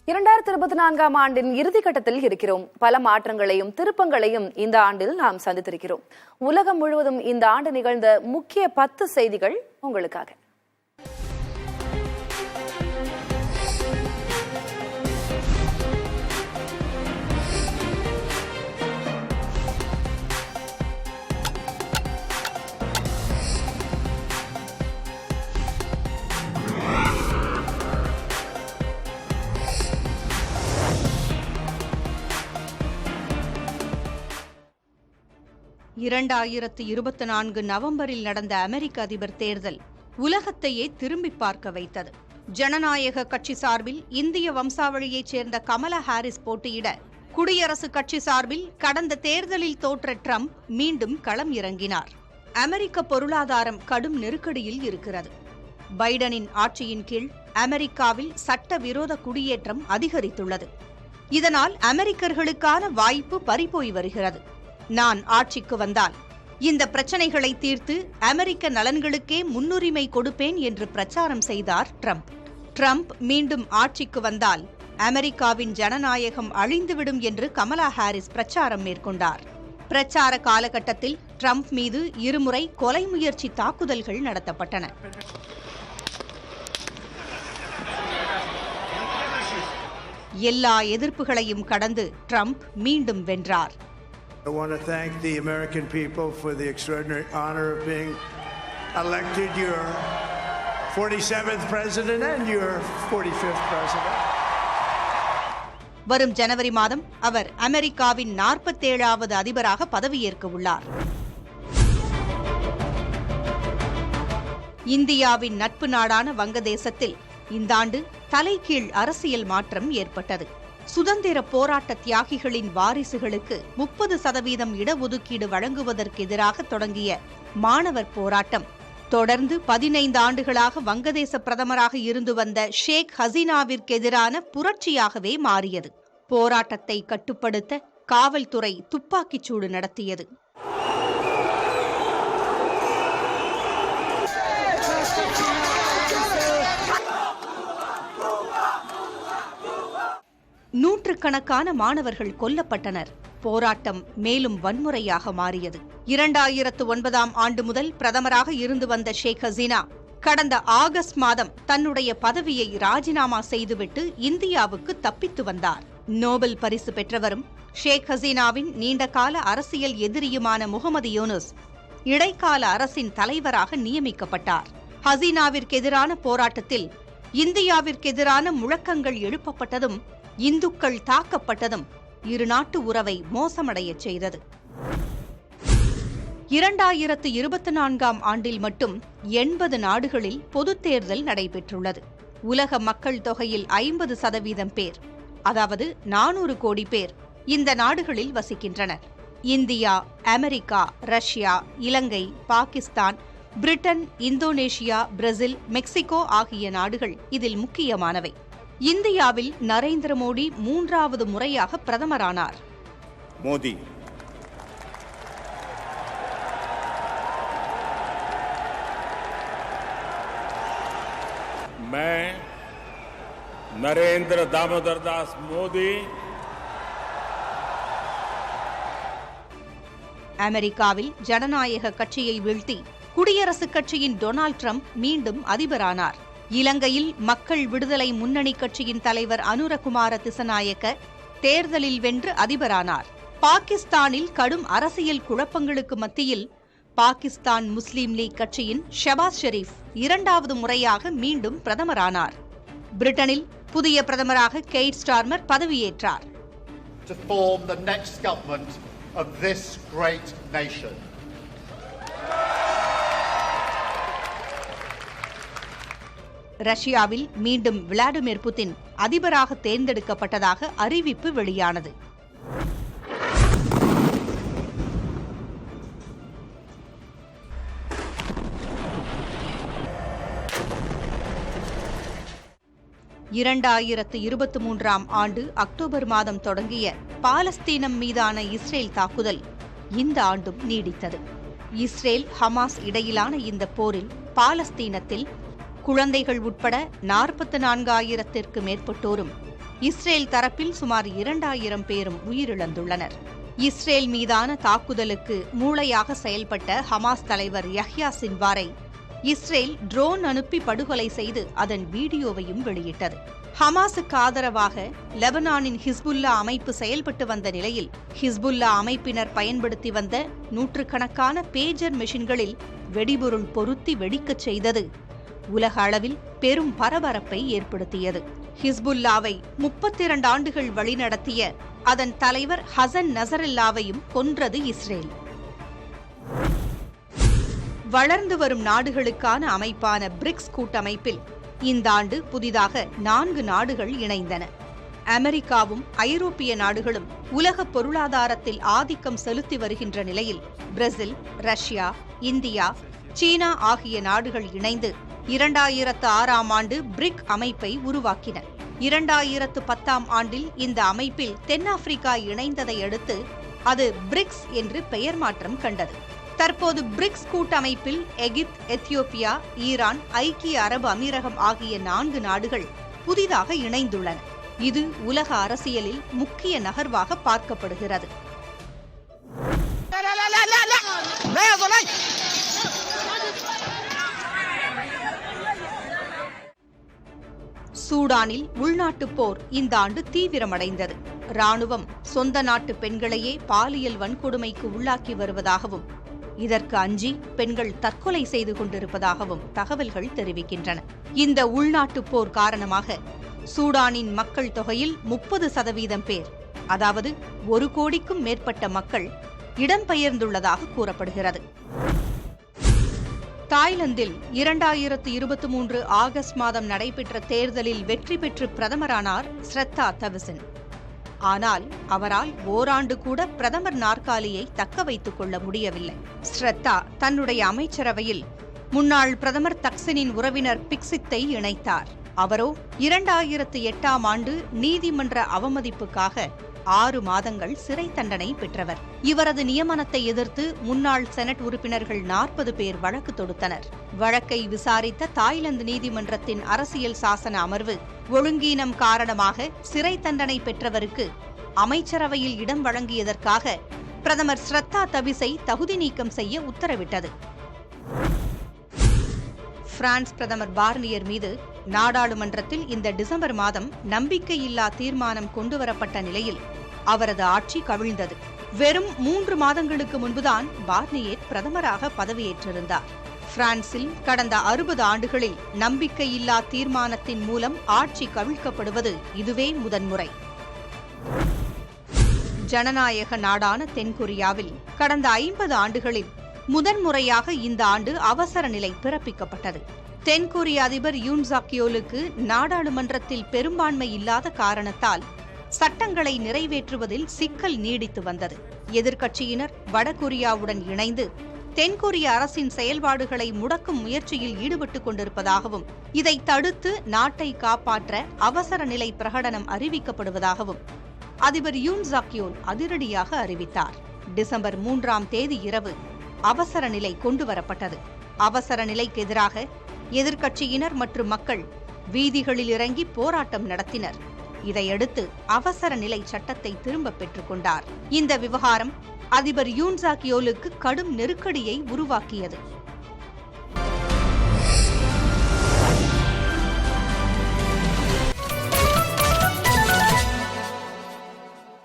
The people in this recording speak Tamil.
2024ஆம் ஆண்டின் இறுதிக்கட்டத்தில் இருக்கிறோம். பல மாற்றங்களையும் திருப்பங்களையும் இந்த ஆண்டில் நாம் சந்தித்திருக்கிறோம். உலகம் முழுவதும் இந்த ஆண்டு நிகழ்ந்த முக்கிய 10 செய்திகள் உங்களுக்காக. நவம்பரில் நடந்த அமெரிக்க அதிபர் தேர்தல் உலகத்தையே திரும்பி பார்க்க வைத்தது. ஜனநாயக கட்சி சார்பில் இந்திய வம்சாவளியைச் சேர்ந்த கமலா ஹாரிஸ் போட்டியிட, குடியரசுக் கட்சி சார்பில் கடந்த தேர்தலில் தோற்ற ட்ரம்ப் மீண்டும் களம் இறங்கினார். அமெரிக்க பொருளாதாரம் கடும் நெருக்கடியில் இருக்கிறது. பைடனின் ஆட்சியின் கீழ் அமெரிக்காவில் சட்டவிரோத குடியேற்றம் அதிகரித்துள்ளது. இதனால் அமெரிக்கர்களுக்கான வாய்ப்பு பறிபோய் வருகிறது. நான் ஆட்சிக்கு வந்தால் இந்த பிரச்சனைகளை தீர்த்து அமெரிக்க நலன்களுக்கே முன்னுரிமை கொடுப்பேன் என்று பிரச்சாரம் செய்தார் ட்ரம்ப். ட்ரம்ப் மீண்டும் ஆட்சிக்கு வந்தால் அமெரிக்காவின் ஜனநாயகம் அழிந்துவிடும் என்று கமலா ஹாரிஸ் பிரச்சாரம் மேற்கொண்டார். பிரச்சார காலகட்டத்தில் ட்ரம்ப் மீது இருமுறை கொலை முயற்சி தாக்குதல்கள் நடத்தப்பட்டன. எல்லா எதிர்ப்புகளையும் கடந்து ட்ரம்ப் மீண்டும் வென்றார். I want to thank the American people for the extraordinary honor of being elected your 47th president and your 45th president. வரும் ஜனவரி மாதம் அவர் அமெரிக்காவின் 47வது அதிபராக பதவியேற்க உள்ளார். இந்தியாவின் நட்பு நாடான வங்கதேசத்தில் இந்த ஆண்டு தலைகீழ் அரசியல் மாற்றம் ஏற்பட்டது. சுதந்திர போராட்ட தியாகிகளின் வாரிசுகளுக்கு 30% இடஒதுக்கீடு வழங்குவதற்கு எதிராக தொடங்கிய மாணவர் போராட்டம் தொடர்ந்து 15 ஆண்டுகளாக வங்கதேச பிரதமராக இருந்து வந்த ஷேக் ஹசீனாவிற்கு எதிரான புரட்சியாகவே மாறியது. போராட்டத்தை கட்டுப்படுத்த காவல்துறை துப்பாக்கிச்சூடு நடத்தியது. நூற்றுக்கணக்கான மாணவர்கள் கொல்லப்பட்டனர். போராட்டம் மேலும் வன்முறையாக மாறியது. 2009ஆம் ஆண்டு முதல் பிரதமராக இருந்து வந்த ஷேக் ஹசீனா கடந்த ஆகஸ்ட் மாதம் தன்னுடைய பதவியை ராஜினாமா செய்துவிட்டு இந்தியாவுக்கு தப்பித்து வந்தார். நோபல் பரிசு பெற்றவரும் ஷேக் ஹசீனாவின் நீண்டகால அரசியல் எதிரியுமான முகமது யூனுஸ் இடைக்கால அரசின் தலைவராக நியமிக்கப்பட்டார். ஹசீனாவிற்கு எதிரான போராட்டத்தில் இந்தியாவிற்கு எதிரான முழக்கங்கள் எழுப்பப்பட்டதும் இந்துக்கள் தாக்கப்பட்டதும் இரு நாட்டு உறவை மோசமடையச் செய்தது. 2024ஆம் ஆண்டில் மட்டும் 80 நாடுகளில் பொதுத் தேர்தல் நடைபெற்றுள்ளது. உலக மக்கள் தொகையில் 50% பேர், அதாவது 400 கோடி பேர் இந்த நாடுகளில் வசிக்கின்றனர். India, America, Russia, Ilankai, Pakistan, Britain, Indonesia, Brazil, Mexico ஆகிய நாடுகள் இதில் முக்கியமானவை. இந்தியாவில் நரேந்திர மோடி 3வது முறையாக பிரதமரானார். மோடி मैं नरेंद्र दामोदर दास मोदी அமெரிக்காவில் ஜனநாயக கட்சியை வீழ்த்தி குடியரசுக் கட்சியின் டொனால்ட் ட்ரம்ப் மீண்டும் அதிபரானார். இலங்கையில் மக்கள் விடுதலை முன்னணி கட்சியின் தலைவர் அனுரகுமார திசநாயக்க தேர்தலில் வென்று அதிபரானார். பாகிஸ்தானில் கடும் அரசியல் குழப்பங்களுக்கு மத்தியில் பாகிஸ்தான் முஸ்லீம் லீக் கட்சியின் ஷபாஸ் ஷெரீப் 2வது முறையாக மீண்டும் பிரதமரானார். பிரிட்டனில் புதிய பிரதமராக கெய்ர் ஸ்டார்மர் பதவியேற்றார். ரஷ்யாவில் மீண்டும் விளாடிமிர் புதின் அதிபராக தேர்ந்தெடுக்கப்பட்டதாக அறிவிப்பு வெளியானது. ஆம் ஆண்டு அக்டோபர் மாதம் தொடங்கிய பாலஸ்தீனம் மீதான இஸ்ரேல் தாக்குதல் இந்த ஆண்டும் நீடித்தது. இஸ்ரேல் ஹமாஸ் இடையிலான இந்த போரில் பாலஸ்தீனத்தில் குழந்தைகள் உட்பட 44,000த்திற்கு மேற்பட்டோரும் இஸ்ரேல் தரப்பில் சுமார் 2000 பேரும் உயிரிழந்துள்ளனர். இஸ்ரேல் மீதான தாக்குதலுக்கு மூளையாக செயல்பட்ட ஹமாஸ் தலைவர் யஹ்யா சின்வாரை இஸ்ரேல் ட்ரோன் அனுப்பி படுகொலை செய்து அதன் வீடியோவையும் வெளியிட்டது. ஹமாஸுக்கு ஆதரவாக லெபனானின் ஹிஸ்புல்லா அமைப்பு செயல்பட்டு வந்த நிலையில் ஹிஸ்புல்லா அமைப்பினர் பயன்படுத்தி வந்த நூற்றுக்கணக்கான பேஜர் மெஷின்களில் வெடிபொருள் பொருத்தி வெடிக்கச் செய்தது உலக அளவில் பெரும் பரபரப்பை ஏற்படுத்தியது. ஹிஸ்புல்லாவை 32 ஆண்டுகள் வழிநடத்திய அதன் தலைவர் ஹசன் நசரல்லாவையும் கொன்றது இஸ்ரேல். வளர்ந்து வரும் நாடுகளுக்கான அமைப்பான பிரிக்ஸ் கூட்டமைப்பில் இந்த ஆண்டு புதிதாக 4 நாடுகள் இணைந்தன. அமெரிக்காவும் ஐரோப்பிய நாடுகளும் உலக பொருளாதாரத்தில் ஆதிக்கம் செலுத்தி வருகின்ற நிலையில் பிரேசில், ரஷ்யா, இந்தியா, சீனா ஆகிய நாடுகள் இணைந்து 2006ஆம் ஆண்டு பிரிக் அமைப்பை உருவாக்கின. 2010ஆம் ஆண்டில் இந்த அமைப்பில் தென்னாப்பிரிக்கா இணைந்ததை அடுத்து அது பிரிக்ஸ் என்று பெயர் மாற்றம் கண்டது. தற்போது பிரிக்ஸ் கூட்டமைப்பில் எகிப்து, எத்தியோப்பியா, ஈரான், ஐக்கிய அரபு அமீரகம் ஆகிய 4 நாடுகள் புதிதாக இணைந்துள்ளன. இது உலக அரசியலில் முக்கிய நகர்வாக பார்க்கப்படுகிறது. சூடானில் உள்நாட்டுப் போர் இந்த ஆண்டு தீவிரமடைந்தது. ராணுவம் சொந்த நாட்டு பெண்களையே பாலியல் வன்கொடுமைக்கு உள்ளாக்கி வருவதாகவும் இதற்கு அஞ்சி பெண்கள் தற்கொலை செய்து கொண்டிருப்பதாகவும் தகவல்கள் தெரிவிக்கின்றன. இந்த உள்நாட்டுப் போர் காரணமாக சூடானின் மக்கள் தொகையில் 30% பேர், அதாவது 1 கோடிக்கும் மேற்பட்ட மக்கள் இடம்பெயர்ந்துள்ளதாக கூறப்படுகிறது. தாய்லாந்தில் 2023 ஆகஸ்ட் மாதம் நடைபெற்ற தேர்தலில் வெற்றி பெற்று பிரதமரானார் ஸ்ரத்தா தவிசின். ஆனால் அவரால் ஓராண்டு கூட பிரதமர் நாற்காலியை தக்க வைத்துக் கொள்ள முடியவில்லை. ஸ்ரத்தா தன்னுடைய அமைச்சரவையில் முன்னாள் பிரதமர் தக்சினின் உறவினர் பிக்சித்தை இணைத்தார். அவரோ 2008ஆம் ஆண்டு நீதிமன்ற அவமதிப்புக்காக 6 மாதங்கள் சிறை தண்டனை பெற்றவர். இவரது நியமனத்தை எதிர்த்து முன்னாள் செனட் உறுப்பினர்கள் 40 பேர் வழக்கு தொடுத்தனர். வழக்கை விசாரித்த தாய்லாந்து நீதிமன்றத்தின் அரசியல் சாசன அமர்வு ஒழுங்கீனம் காரணமாக சிறை தண்டனை பெற்றவருக்கு அமைச்சரவையில் இடம் வழங்கியதற்காக பிரதமர் ஸ்ரத்தா தவிசை தகுதி நீக்கம் செய்ய உத்தரவிட்டது. பிரான்ஸ் பிரதமர் பார்னியர் மீது நாடாளுமன்றத்தில் இந்த டிசம்பர் மாதம் நம்பிக்கையில்லா தீர்மானம் கொண்டுவரப்பட்ட நிலையில் அவரது ஆட்சி கவிழ்ந்தது. வெறும் 3 மாதங்களுக்கு முன்புதான் பார்னியர் பிரதமராக பதவியேற்றிருந்தார். பிரான்சில் கடந்த 60 ஆண்டுகளில் நம்பிக்கையில்லா தீர்மானத்தின் மூலம் ஆட்சி கவிழ்க்கப்படுவது இதுவே முதன்முறை. ஜனநாயக நாடான தென்கொரியாவில் கடந்த 50 ஆண்டுகளில் முதன்முறையாக இந்த ஆண்டு அவசர நிலை பிறப்பிக்கப்பட்டது. தென்கொரிய அதிபர் யூன் சாக் யோலுக்கு நாடாளுமன்றத்தில் பெரும்பான்மை இல்லாத காரணத்தால் சட்டங்களை நிறைவேற்றுவதில் சிக்கல் நீடித்து வந்தது. எதிர்க்கட்சியினர் வடகொரியாவுடன் இணைந்து தென்கொரிய அரசின் செயல்பாடுகளை முடக்கும் முயற்சியில் ஈடுபட்டுக் கொண்டிருப்பதாகவும் இதை தடுத்து நாட்டை காப்பாற்ற அவசர நிலை பிரகடனம் அறிவிக்கப்படுவதாகவும் அதிபர் யூன் சாக் யோல் அதிரடியாக அறிவித்தார். டிசம்பர் 3ஆம் தேதி இரவு அவசர நிலை கொண்டுவரப்பட்டது. அவசர நிலைக்கு எதிராக எதிர்க்கட்சியினர் மற்றும் மக்கள் வீதிகளில் இறங்கி போராட்டம் நடத்தினர். இதையடுத்து அவசர நிலை சட்டத்தை திரும்பப் பெற்றுக் கொண்டார். இந்த விவகாரம் அதிபர் யூன் சாக் யோலுக்கு கடும் நெருக்கடியை உருவாக்கியது.